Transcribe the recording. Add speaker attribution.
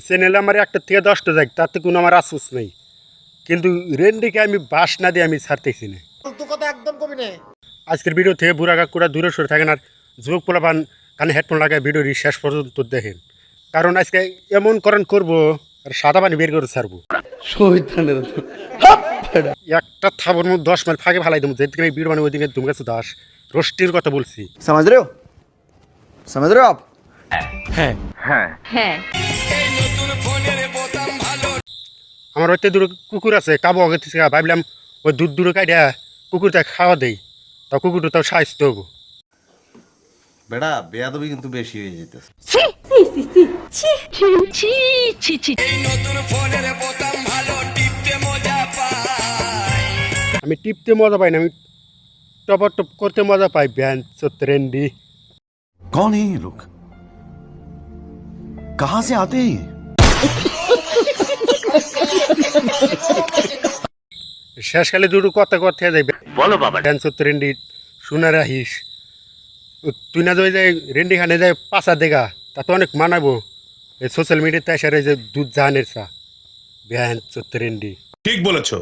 Speaker 1: চ্যানেলে আমার একটা থেকে 10টা যাক, তাতে কোনো আমার আফসোস নেই, কিন্তু রেন্ডিকে আমি বাস না দিয়ে আমি ছাড়তেছি না। আজকের ভিডিও থেকে বুড়া কাকুরা দূরে সরে থাকেন, আর যুবক পোলাপান কানে হেডফোন লাগায় ভিডিওটি শেষ পর্যন্ত দেখেন, কারণ আজকে এমন করণ করবো আর সাদা পানি বের করে ছাড়বো। একটা থাবর মধ্যে 10 মাইল ফাঁকে ফালাই দেবো, যেদিকে ভিডিও মানে ওইদিকে তুমি গেছো দাস রোষ্টির কথা বলছি।
Speaker 2: समझ रहे हो समझ रहे हो आप
Speaker 1: আমার ওইতে দূরে কুকুর আছে, কাবু আগে থেকে ভাবলাম ওই দুধ দূরে কাইডা কুকুরটা খাওয়া দেই, তা কুকুরটা তাও সাহায্য হবো।
Speaker 3: বেটা বেয়াদবি কিন্তু বেশি হয়ে যেতেছে।
Speaker 1: আমি টিপতে মজা পাই না, আমি টপ করতে মজা পাই। ব্যান ট্রেন্ডি
Speaker 3: कौन है ये लोग कहां से आते हैं ये?
Speaker 1: শেষকালে দুটো কথা কথা যাইবে। বলো বাবা ব্যান ট্রেন্ডি শুনে রাখিস, তুই না যাই রেন্ডি খানে যায় পাশা দেখা, তা তো অনেক মানাবো। এই সোশ্যাল মিডিয়াতে এসে যে দুধ জাহানের চা ব্যান ট্রেন্ডি।
Speaker 4: ঠিক বলেছো।